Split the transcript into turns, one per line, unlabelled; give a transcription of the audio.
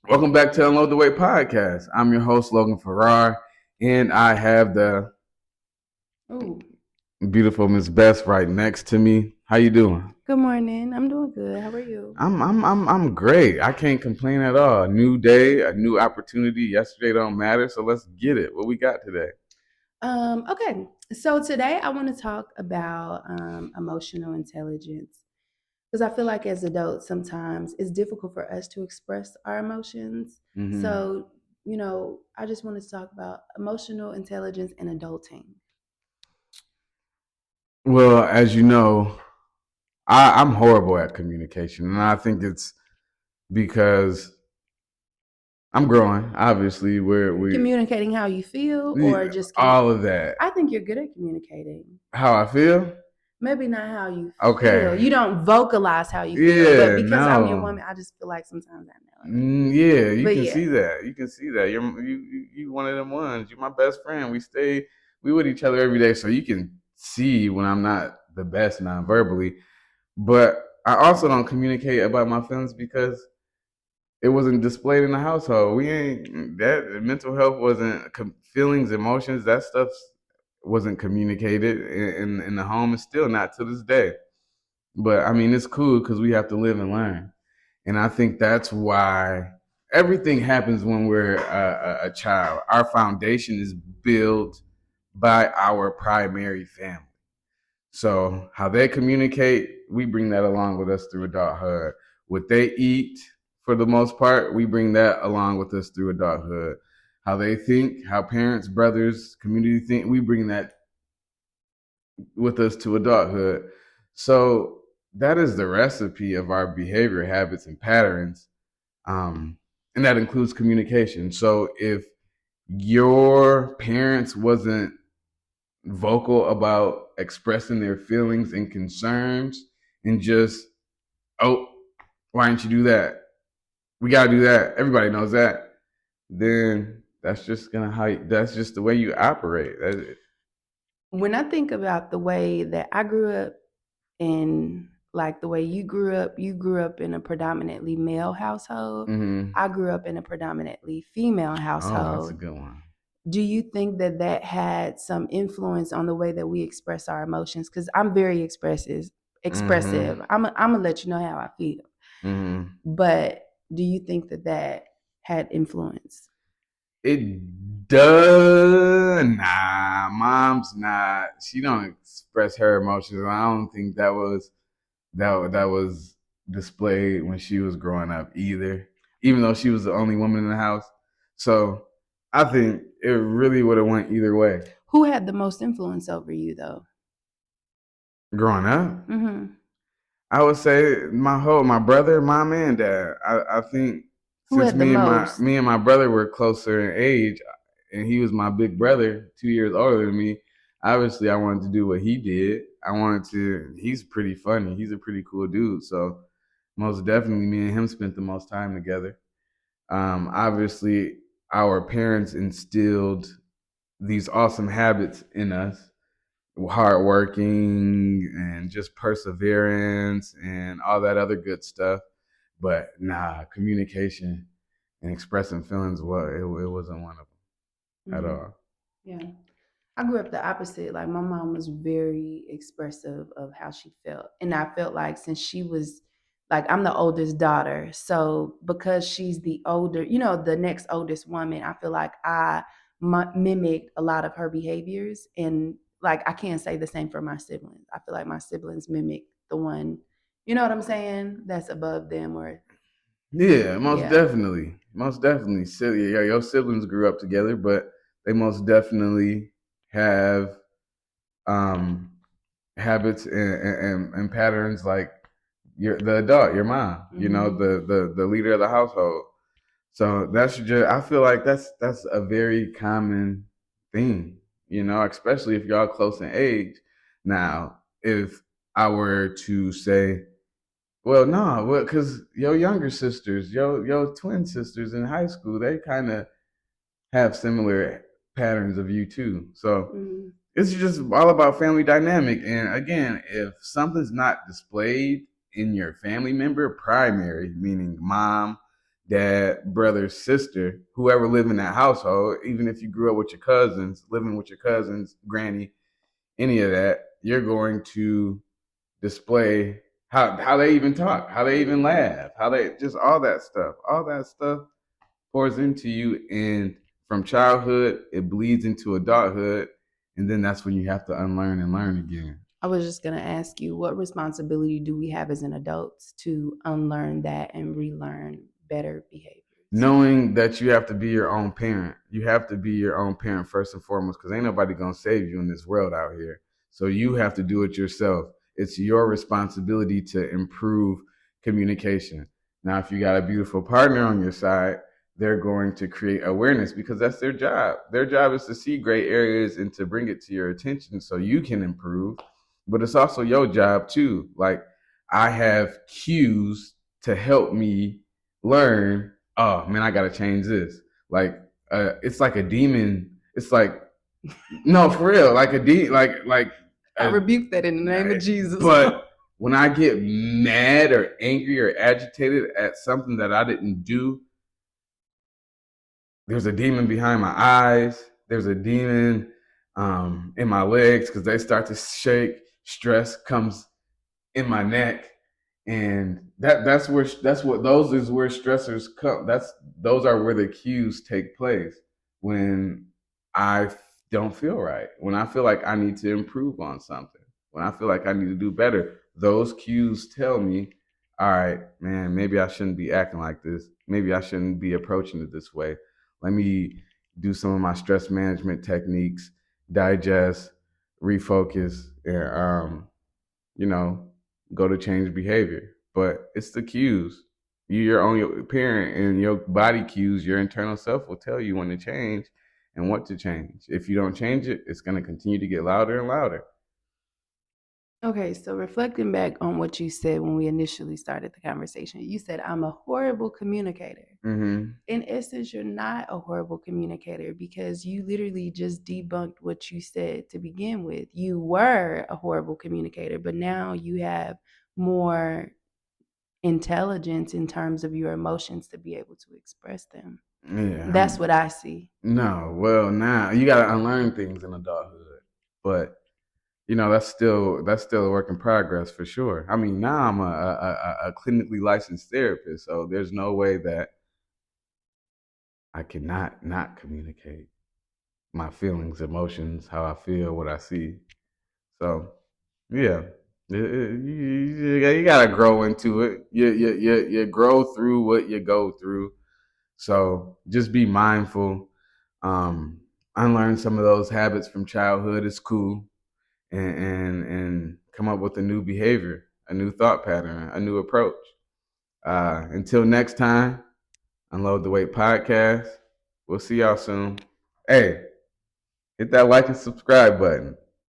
Welcome back to Unload the Weight podcast. I'm your host, Logan Farrar, and I have the
Ooh,
beautiful Miss Bess right next to me. How you doing?
good morning. I'm doing good. How are you?
I'm great. I can't complain at all. A new day, a new opportunity. Yesterday don't matter, so let's get it. What we got today?
Okay. So today I want to talk about emotional intelligence because I feel like as adults sometimes it's difficult for us to express our emotions.
Mm-hmm.
So, I just wanted to talk about emotional intelligence and adulting.
Well, as you know, I'm horrible at communication, and I think it's because I'm growing. Obviously,
Communicating how you feel
we
or just
all of that.
I think you're good at communicating.
How I feel?
Maybe not how you feel.
Okay.
You don't vocalize how you feel, but
Yeah,
because I'm your
no.
woman, I just feel like sometimes I know a little bit.
Yeah, you
But
can
yeah.
see that. You can see that. You one of them ones. You're my best friend. We with each other every day, so you can see when I'm not the best non-verbally. But I also don't communicate about my feelings because it wasn't displayed in the household. We ain't that mental health wasn't feelings, emotions. That stuff wasn't communicated in the home, and still not to this day. But I mean, it's cool because we have to live and learn. And I think that's why everything happens when we're a child. Our foundation is built by our primary family. So, how they communicate, we bring that along with us through adulthood. What they eat, for the most part, we bring that along with us through adulthood. How they think, how parents, brothers, community think, we bring that with us to adulthood. So, that is the recipe of our behavior habits and patterns, and that includes communication. So if your parents wasn't vocal about expressing their feelings and concerns and just, oh, why didn't you do that? We gotta do that. Everybody knows that. Then that's just that's just the way you operate.
When I think about the way that I grew up and like the way you grew up in a predominantly male household.
Mm-hmm.
I grew up in a predominantly female
Oh, that's a
household.
good one.
Do you think that that had some influence on the way that we express our emotions? Because I'm very expressive.
Mm-hmm.
Expressive. I'm gonna let you know how I feel.
Mm-hmm.
But do you think that that had influence?
It does. Nah, mom's not. She don't express her emotions. I don't think that was displayed when she was growing up either. Even though she was the only woman in the house, so I think it really would have went either way.
Who had the most influence over you, though?
Growing up,
Mm-hmm.
I would say my brother, mom, and dad. I think
Who
since
had the most?
me and my brother were closer in age, and he was my big brother, 2 years older than me. Obviously, I wanted to do what he did. I wanted to. He's pretty funny. He's a pretty cool dude. So most definitely, me and him spent the most time together. Obviously, our parents instilled these awesome habits in us, hardworking and just perseverance and all that other good stuff. But nah, communication and expressing feelings, well, it wasn't one of them at
Mm-hmm.
all.
Yeah. I grew up the opposite. Like my mom was very expressive of how she felt. And I felt like since she was like I'm the oldest daughter. So because she's the older, the next oldest woman, I feel like I mimicked a lot of her behaviors and like I can't say the same for my siblings. I feel like my siblings mimic the one, you know what I'm saying, that's above them or
Yeah,
yeah.
most definitely. So, yeah, your siblings grew up together, but they most definitely have um, habits and patterns like the adult, your mom. You know,
Mhm.
the leader of the household. So that's just I feel like that's a very common thing, you know, especially if y'all close in age. Now, if I were to say, well, no, well, because your younger sisters, your twin sisters in high school, they kind of have similar patterns of you too. So
Mhm.
it's just all about family dynamic. And again, if something's not displayed in your family member, primary, meaning mom, dad, brother, sister, whoever live in that household, even if you grew up with your cousins, living with your cousins, granny, any of that, you're going to display how they even talk, how they even laugh, how they just all that stuff pours into you, and from childhood it bleeds into adulthood, and then that's when you have to unlearn and learn again.
I was just going to ask you, what responsibility do we have as an adults to unlearn that and relearn better behaviors?
Knowing that you have to be your own parent. You have to be your own parent first and foremost, because ain't nobody gonna save you in this world out here. So you have to do it yourself. It's your responsibility to improve communication. Now, if you got a beautiful partner on your side, they're going to create awareness because that's their job. Their job is to see gray areas and to bring it to your attention so you can improve. But it's also your job too. Like, I have cues to help me learn, oh man, I gotta change this. Like, it's like a demon. It's like, no, for real, like a like
I
a,
rebuke that in the name of Jesus.
but when I get mad or angry or agitated at something that I didn't do, there's a demon behind my eyes. There's a demon in my legs because they start to shake. Stress comes in my neck, and that's what those is where stressors come. Those are where the cues take place when I don't feel right, when I feel like I need to improve on something, when I feel like I need to do better. Those cues tell me, all right, man, maybe I shouldn't be acting like this, maybe I shouldn't be approaching it this way. Let me do some of my stress management techniques, digest, refocus, and you know, go to change behavior. But it's the cues. You, your own parent, and your body cues, your internal self will tell you when to change and what to change. If you don't change it, it's going to continue to get louder and louder.
Okay, so reflecting back on what you said when we initially started the conversation, you said, I'm a horrible communicator.
Mm-hmm.
In essence, you're not a horrible communicator because you literally just debunked what you said to begin with. You were a horrible communicator, but now you have more intelligence in terms of your emotions to be able to express them.
Yeah.
That's what I see.
No, well, now you got to unlearn things in adulthood, but that's still a work in progress for sure. I mean, now I'm a clinically licensed therapist, so there's no way that I cannot not communicate my feelings, emotions, how I feel, what I see. So, yeah, you gotta grow into it. You grow through what you go through. So just be mindful. Um, Unlearn some of those habits from childhood is cool, and come up with a new behavior, a new thought pattern, a new approach. Until next time, Unload the Weight podcast. We'll see y'all soon. Hey, hit that like and subscribe button.